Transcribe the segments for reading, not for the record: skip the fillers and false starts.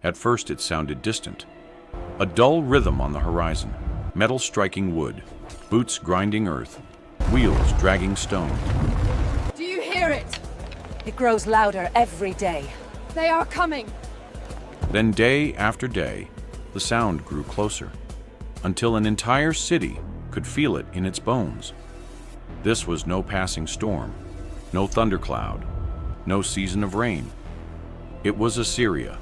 At first it sounded distant. A dull rhythm on the horizon, metal striking wood, boots grinding earth, wheels dragging stone. Do you hear it? It grows louder every day. They are coming. Then day after day, the sound grew closer, until an entire city could feel it in its bones. This was no passing storm, no thundercloud, no season of rain. It was Assyria,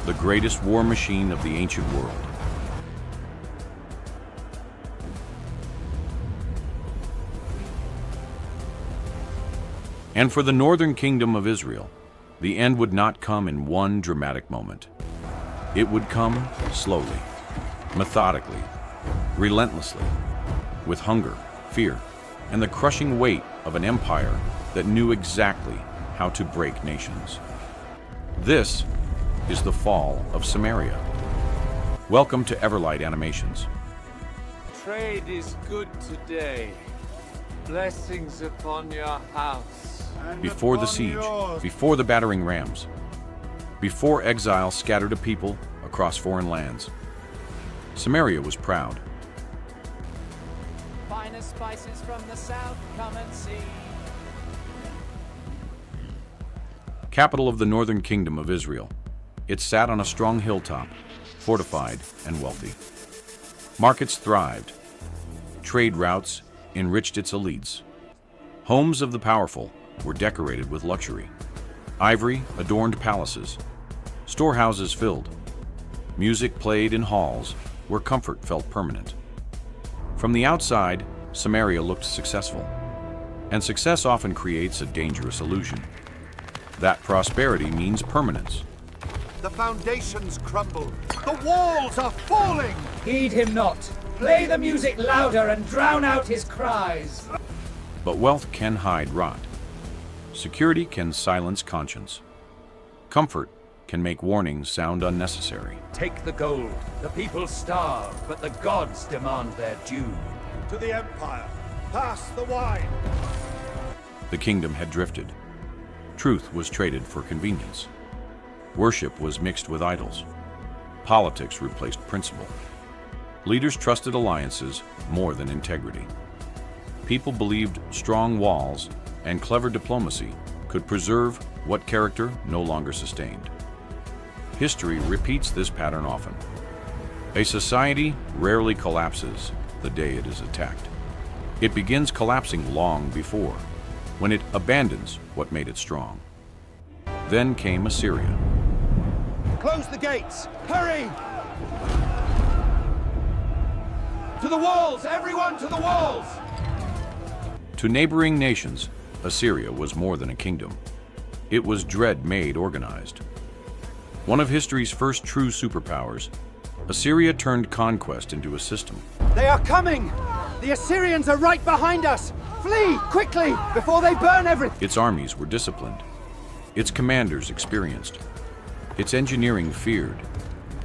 the greatest war machine of the ancient world. And for the northern kingdom of Israel, the end would not come in one dramatic moment. It would come slowly, methodically, relentlessly, with hunger, fear, and the crushing weight of an empire that knew exactly how to break nations. This is the fall of Samaria. Welcome to Everlight Animations. Trade is good today. Blessings upon your house. Before the siege, before the battering rams, before exile scattered a people across foreign lands, Samaria was proud. Finest spices from the south, come and see. Capital of the northern kingdom of Israel, it sat on a strong hilltop, fortified and wealthy. Markets thrived. Trade routes enriched its elites. Homes of the powerful were decorated with luxury. Ivory adorned palaces. Storehouses filled. Music played in halls where comfort felt permanent. From the outside, Samaria looked successful. And success often creates a dangerous illusion. That prosperity means permanence. The foundations crumble. The walls are falling! Heed him not. Play the music louder and drown out his cries. But wealth can hide rot. Security can silence conscience. Comfort can make warnings sound unnecessary. Take the gold. The people starve, but the gods demand their due. To the Empire! Pass the wine! The kingdom had drifted. Truth was traded for convenience. Worship was mixed with idols. Politics replaced principle. Leaders trusted alliances more than integrity. People believed strong walls and clever diplomacy could preserve what character no longer sustained. History repeats this pattern often. A society rarely collapses the day it is attacked. It begins collapsing long before, when it abandons what made it strong. Then came Assyria. Close the gates! Hurry! To the walls! Everyone to the walls! To neighboring nations, Assyria was more than a kingdom. It was dread made organized. One of history's first true superpowers, Assyria turned conquest into a system. They are coming! The Assyrians are right behind us! Flee, quickly, before they burn everything! Its armies were disciplined. Its commanders experienced. Its engineering feared.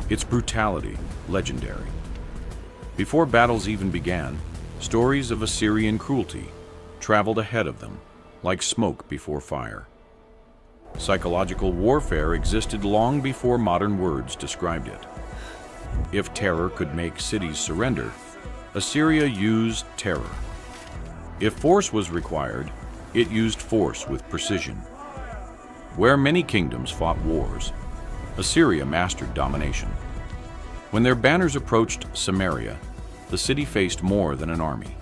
Its brutality legendary. Before battles even began, stories of Assyrian cruelty traveled ahead of them, like smoke before fire. Psychological warfare existed long before modern words described it. If terror could make cities surrender, Assyria used terror. If force was required, it used force with precision. Where many kingdoms fought wars, Assyria mastered domination. When their banners approached Samaria, the city faced more than an army.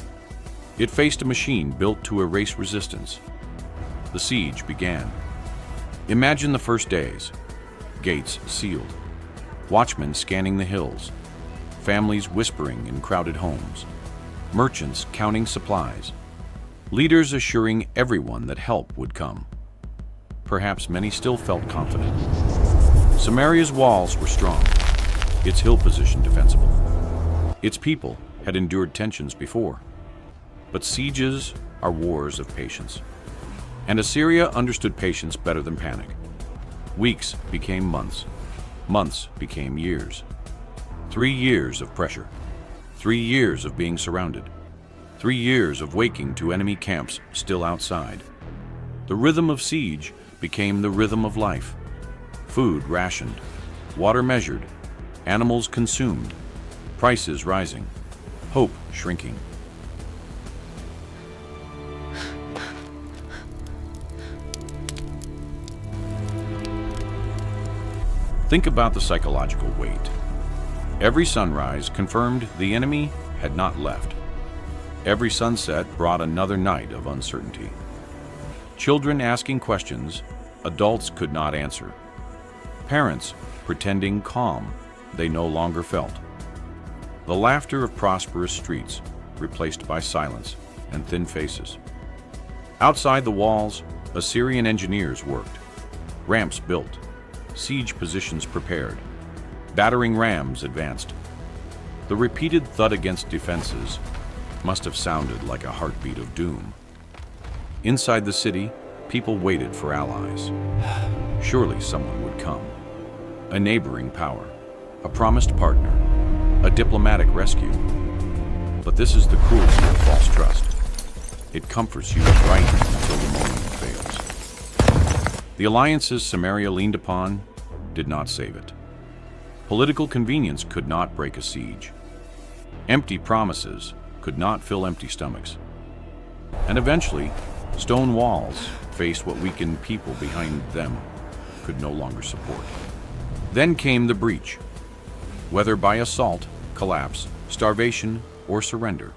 It faced a machine built to erase resistance. The siege began. Imagine the first days. Gates sealed. Watchmen scanning the hills. Families whispering in crowded homes. Merchants counting supplies. Leaders assuring everyone that help would come. Perhaps many still felt confident. Samaria's walls were strong, its hill position defensible. Its people had endured tensions before. But sieges are wars of patience. And Assyria understood patience better than panic. Weeks became months. Months became years. 3 years of pressure. 3 years of being surrounded. 3 years of waking to enemy camps still outside. The rhythm of siege became the rhythm of life. Food rationed. Water measured, animals consumed, prices rising, hope shrinking. Think about the psychological weight. Every sunrise confirmed the enemy had not left. Every sunset brought another night of uncertainty. Children asking questions adults could not answer. Parents pretending calm they no longer felt. The laughter of prosperous streets replaced by silence and thin faces. Outside the walls, Assyrian engineers worked. Ramps built, siege positions prepared, battering rams advanced. The repeated thud against defenses must have sounded like a heartbeat of doom. Inside the city, people waited for allies. Surely someone would come. A neighboring power, a promised partner, a diplomatic rescue. But this is the cruelty of false trust. It comforts you right until the moment fails. The alliances Samaria leaned upon did not save it. Political convenience could not break a siege. Empty promises could not fill empty stomachs. And eventually, stone walls faced what weakened people behind them could no longer support. Then came the breach. Whether by assault, collapse, starvation, or surrender,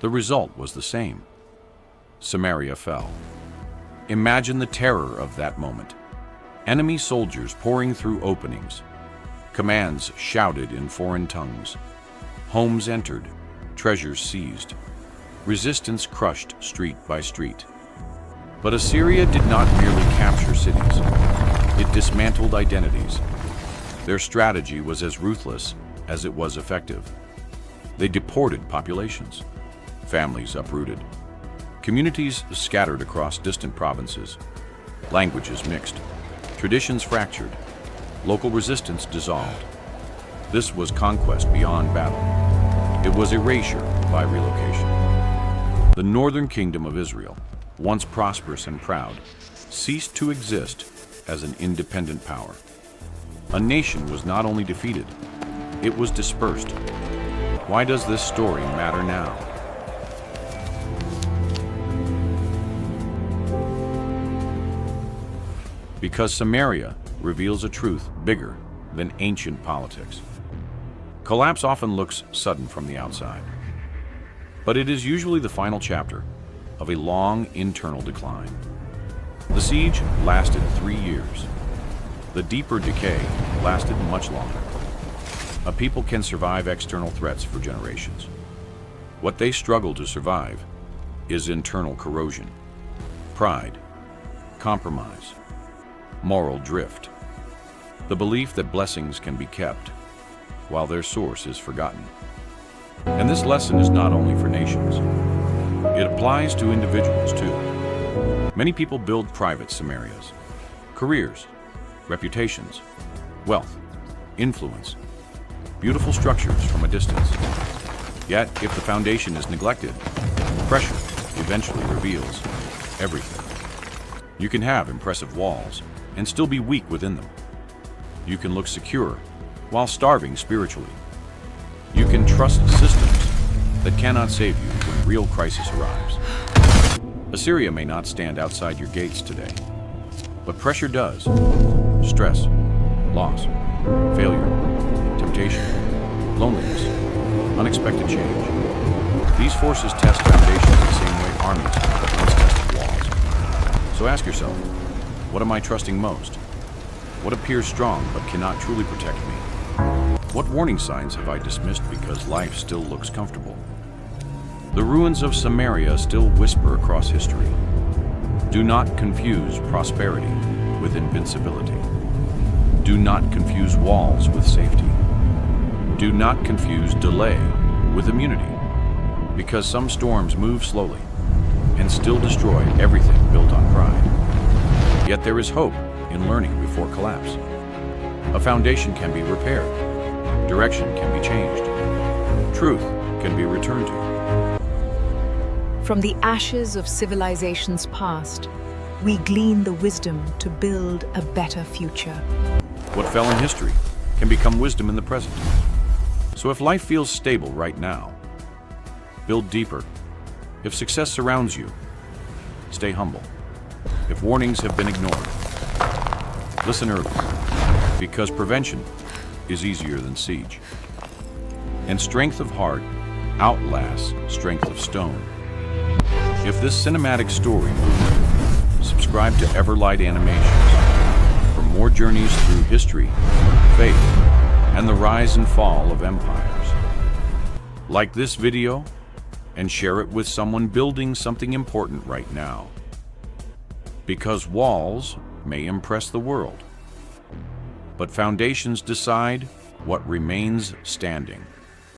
the result was the same. Samaria fell. Imagine the terror of that moment. Enemy soldiers pouring through openings. Commands shouted in foreign tongues. Homes entered, treasures seized. Resistance crushed street by street. But Assyria did not merely capture cities. It dismantled identities. Their strategy was as ruthless as it was effective. They deported populations, families uprooted, communities scattered across distant provinces, languages mixed, traditions fractured, local resistance dissolved. This was conquest beyond battle. It was erasure by relocation. The northern kingdom of Israel, once prosperous and proud, ceased to exist as an independent power. A nation was not only defeated, it was dispersed. Why does this story matter now? Because Samaria reveals a truth bigger than ancient politics. Collapse often looks sudden from the outside, but it is usually the final chapter of a long internal decline. The siege lasted 3 years. The deeper decay lasted much longer. A people can survive external threats for generations. What they struggle to survive is internal corrosion, pride, compromise, moral drift, the belief that blessings can be kept while their source is forgotten. And this lesson is not only for nations. It applies to individuals too. Many people build private Samarias, careers, reputations, wealth, influence, beautiful structures from a distance. Yet, if the foundation is neglected, pressure eventually reveals everything. You can have impressive walls and still be weak within them. You can look secure while starving spiritually. You can trust systems that cannot save you when real crisis arrives. Assyria may not stand outside your gates today, but pressure does. Stress, loss, failure, temptation, loneliness, unexpected change. These forces test foundations the same way armies once tested walls. So ask yourself, what am I trusting most? What appears strong but cannot truly protect me? What warning signs have I dismissed because life still looks comfortable? The ruins of Samaria still whisper across history. Do not confuse prosperity with invincibility. Do not confuse walls with safety. Do not confuse delay with immunity, because some storms move slowly and still destroy everything built on pride. Yet there is hope in learning before collapse. A foundation can be repaired. Direction can be changed. Truth can be returned to. From the ashes of civilizations past, we glean the wisdom to build a better future. What fell in history can become wisdom in the present. So if life feels stable right now, build deeper. If success surrounds you, stay humble. If warnings have been ignored, listen early, because prevention is easier than siege. And strength of heart outlasts strength of stone. If this cinematic story moved you, subscribe to Everlight Animations for more journeys through history, faith, and the rise and fall of empires. Like this video and share it with someone building something important right now. Because walls may impress the world, but foundations decide what remains standing.